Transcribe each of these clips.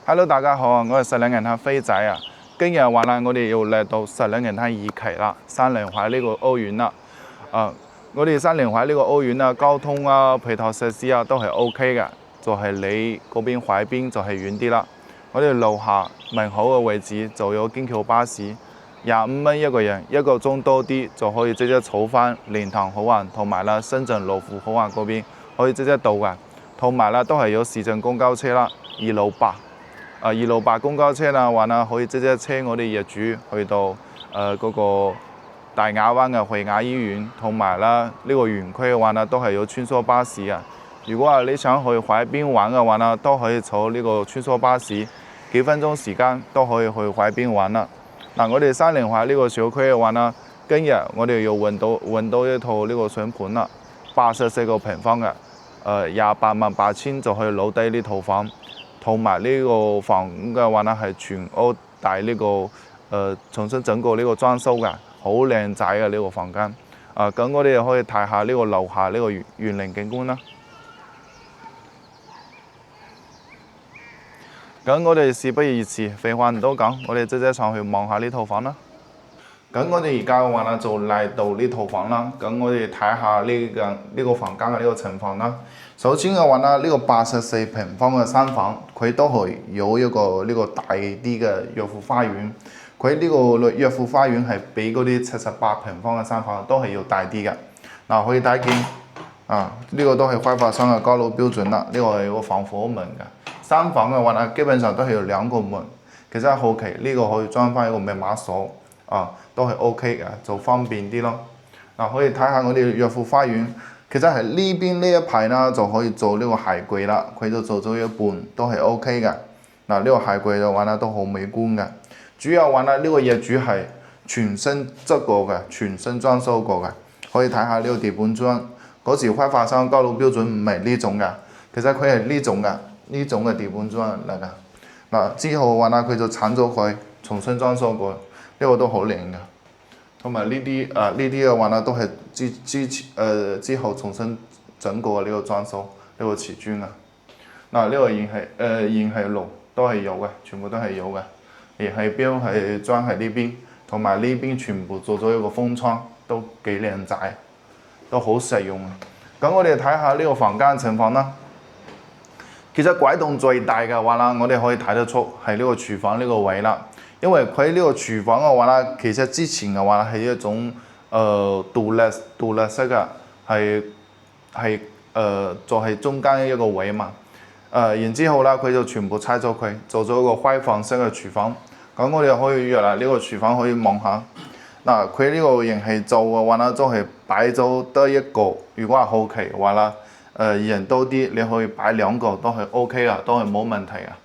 Hello，大家好啊！我係石嶺銀行飛仔啊。今日話啦，我哋又嚟到石嶺銀行二期啦，三菱海呢個屋苑啦。我哋三菱海呢個屋苑啊，交通啊、配套設施啊都係 OK 嘅，就係離嗰邊海邊就係遠啲啦。我哋樓下門口嘅位置就有京橋巴士，25蚊一個人，1個鐘多啲就可以直接坐翻蓮塘口岸同埋啦深圳羅湖口岸嗰邊可以直接到嘅，同埋啦都係有市政公交車啦，268。268公交車啦，話啦可以直接車我哋業主去到嗰個大亞灣嘅惠雅醫院，同埋啦呢個園區嘅話啦都係有穿梭巴士啊。如果話你想去海邊玩嘅話啦，都可以坐呢個穿梭巴士，幾分鐘時間都可以去海邊玩啦。我哋三菱海呢個小區嘅話啦，今日我哋又揾到一套呢個筍盤啦，84個平方嘅，288000就可以攞低呢套房。同埋呢個房嘅話呢，係全屋大呢個重新整過呢個裝修嘅，好靚仔嘅呢個房間。咁我哋又可以睇下呢個樓下呢個園林景觀啦。咁我哋事不宜遲，廢話唔多講，我哋直接上去望下呢套房啦。咁我哋而家嘅話呢，就嚟到呢套房啦。咁我哋睇下呢個房間嘅呢個情況啦。首先嘅話呢，呢個84平方嘅三房，佢都係有一個呢個大啲嘅岳父花園。佢呢個岳父花園係比嗰啲78平方嘅三房都係要大啲嘅。可以睇見呢個都係開發商嘅高樓標準啦。呢個係有個防火門嘅。三房嘅話呢，基本上都係有2個門。其實後期呢個可以裝翻一個密碼鎖都係 OK 嘅，就方便啲咯。可以睇下我哋岳父花園。其實係呢邊呢一排啦，就可以做呢個鞋櫃啦，佢就做咗一半，都係 OK 嘅。呢個鞋櫃嘅話呢，都好美觀嘅。主要話呢，呢個業主係全新執過嘅，全新裝修過嘅。可以睇下呢個地板磚，嗰時開發商高樓標準唔係呢種嘅，其實佢係呢種嘅地板磚嚟㗎。之後嘅話呢，佢就鏟咗佢，重新裝修過，呢個都好靚嘅。同埋呢啲嘅話呢，都係之後重新整過呢個裝修，呢個瓷磚啊。呢個燃氣爐都係有嘅，全部都係有嘅。燃氣錶係裝喺呢邊，同埋呢邊全部做咗一個風窗，都幾靚仔，都好實用啊。咁我哋睇下呢個房間情況啦。其實拐洞最大嘅話啦，我哋可以睇得出係呢個廚房呢個位啦。因為佢呢個廚房嘅話啦，其實之前嘅話係一種獨立式嘅，就係中間一個位嘛。然之後啦，佢就全部拆咗佢，做咗一個開放式嘅廚房。咁我哋可以約啦，呢個廚房可以望下。佢呢個燃氣灶嘅話啦，都係擺咗得一個。如果係後期嘅話啦，人多啲，你可以擺2個都係 OK 啊，都係冇問題啊。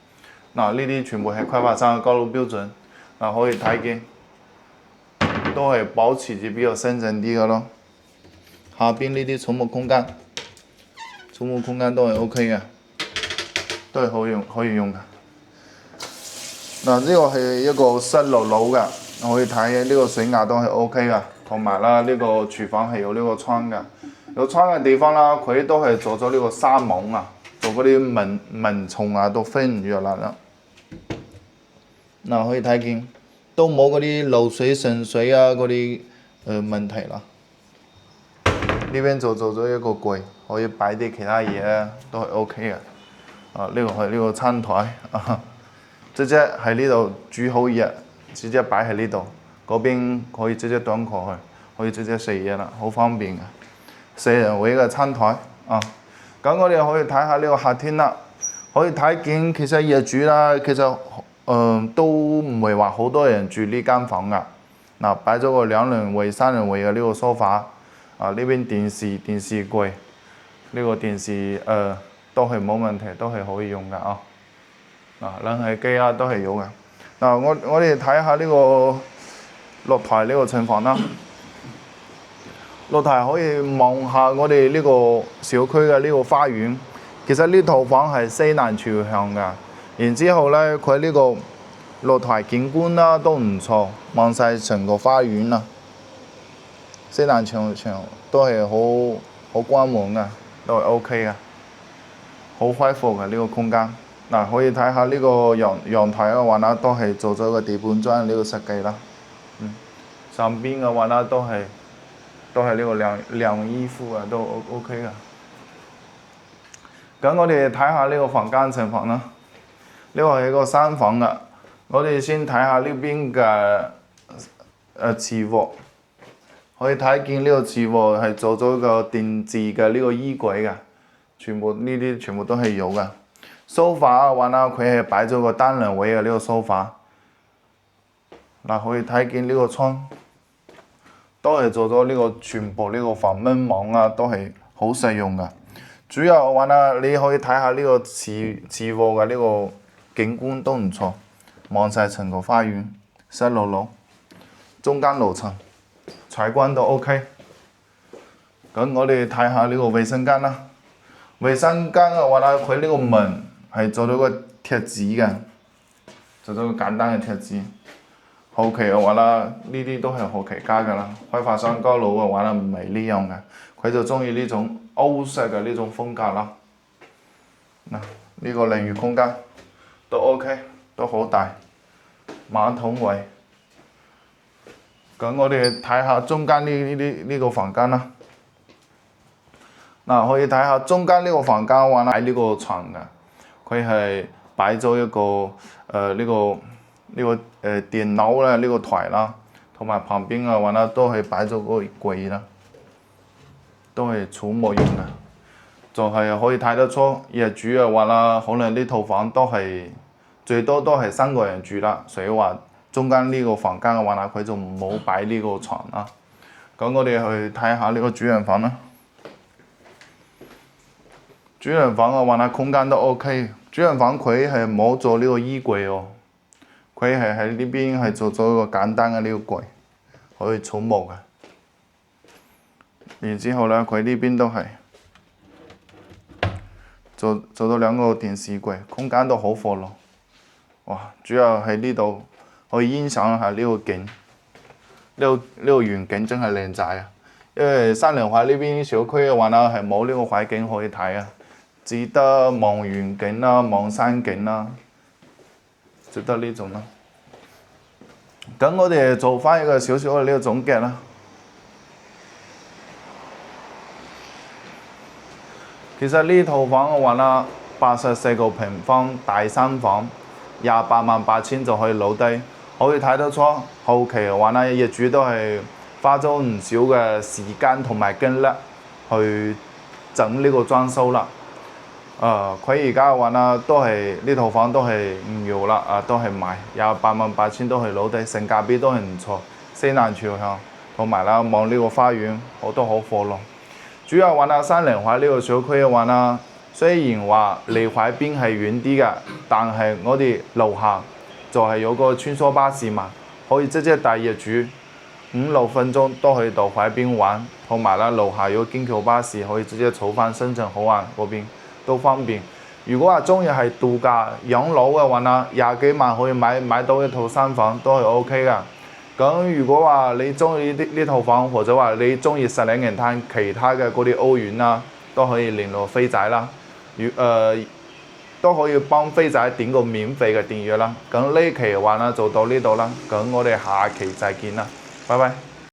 呢啲全部係開發商嘅高樓標準。可以睇見，都係保持住比較新淨啲嘅咯。下邊呢啲寵物空間都係 OK 嘅，都係可以用嘅。呢個係一個室樓嘅，可以睇呢個水壓都係 OK 嘅，同埋啦呢個廚房係有呢個窗嘅。有窗嘅地方啦，佢都係做咗呢個紗網啊，做嗰啲蚊蟲啊都飛唔入嚟啦。可以睇見都冇嗰啲漏水滲水啊嗰啲問題啦。呢邊就做咗一個櫃，可以擺啲其他嘢啊，都係 OK 嘅。呢個係呢個餐台，直接喺呢度煮好嘢，直接擺喺呢度。嗰邊可以直接端過去，可以直接食嘢啦，好方便嘅。4人位嘅餐台咁我哋可以睇下呢個客廳啦，可以睇見其實業主啦，其實都唔係話好多人住呢間房噶。擺咗個2人位、3人位嘅呢個梳化。呢邊電視櫃，呢個電視都係冇問題，都係可以用噶冷氣機都係有嘅。我哋睇下呢個露台呢個情況啦。露台可以望下我哋呢個小區嘅呢個花園。其實呢套房係西南朝向㗎。然之後呢，佢呢個露台景觀啦都唔錯，望晒成個花園啦。西南朝向都係好光猛㗎，都係 OK 㗎，好開闊嘅呢個空間。嗱，可以睇下呢個陽台嘅話呢，都係做咗個地板磚呢個設計啦。上邊嘅話呢，都係呢個晾衣服啊，都 OK 噶。咁我哋睇下呢個房間情況啦。呢個係一個三房噶，我哋先睇下呢邊嘅廁鑊，可以睇見呢個廁鑊係做咗個定制嘅呢個衣櫃嘅，全部呢啲全部都係有嘅。梳化嘅話呢，佢係擺咗個單人位嘅呢個梳化。嗱，可以睇見呢個窗都係做咗呢個全部呢個防蚊網啊，都係好實用嘅。主要嘅話呢，你可以睇下呢個廁鑊嘅呢個景觀都唔錯，望晒成個花園，濕漉漉，中間樓層採光都 OK。咁我哋睇下呢個衛生間啦。衛生間嘅話呢，佢呢個門係做咗個貼紙嘅，做咗個簡單嘅貼紙。後期嘅話啦，呢啲都係後期加㗎啦。開發商高佬嘅話呢，唔係呢樣嘅，佢就中意呢種歐式嘅呢種風格啦。嗱，呢個淋浴空間都 OK， 都好大，馬桶位。咁我哋睇下中間呢個房間啦。嗱，可以睇下中間呢個房間嘅話呢，喺呢個床嘅，佢係擺咗一個電腦咧呢個台啦，同埋旁邊嘅話呢都係擺咗個櫃啦，都係儲物用嘅，就係可以睇得出業主嘅話啦，可能呢套房都係最多都係3個人住啦，所以話中間呢個房間嘅話呢，佢就冇擺呢個床啦。咁我哋去睇下呢個主人房啦。主人房嘅話呢，空間都 OK。主人房佢係冇做呢個衣櫃喎，佢係喺呢邊係做咗一個簡單嘅呢個櫃，可以儲物嘅。然之後呢，佢呢邊都係做咗2個電視櫃，空間都好闊咯。哇！主要喺呢度可以欣賞下呢個景，呢個遠景真係靚仔啊！因為三聯華呢邊小區嘅話呢，係冇呢個海景可以睇啊。只得望遠景啦，望山景啦，只得呢種啦。咁我哋做翻一個少少嘅呢個總結啦。其實呢套房嘅話啦，84個平方大三房，288000就可以攞低。可以睇得出後期嘅話呢，業主都係花咗唔少嘅時間同埋精力去整呢個裝修啦。佢而家嘅話呢，都係呢套房都係唔要啦，都係賣288000都係攞低，性價比都係唔錯，西南朝向，同埋啦望呢個花園我都好火咯。主要話呢，三聯華呢個小區嘅話呢，雖然話離海邊係遠啲嘅，但係我哋樓下就係有個穿梭巴士嘛，可以直接帶業主5-6分鐘都可以到海邊玩，同埋啦樓下有京橋巴士可以直接坐翻深圳口岸嗰邊。都方便。如果話中意係度假養老嘅話呢，20幾萬可以買到一套3房都係 OK 噶。咁如果話你中意呢套房，或者話你中意石嶺銀灘其他嘅嗰啲屋苑啦，都可以聯絡飛仔啦。都可以幫飛仔點個免費嘅訂閱啦。咁呢期嘅話呢就到呢度啦。咁我哋下期再見啦，拜拜。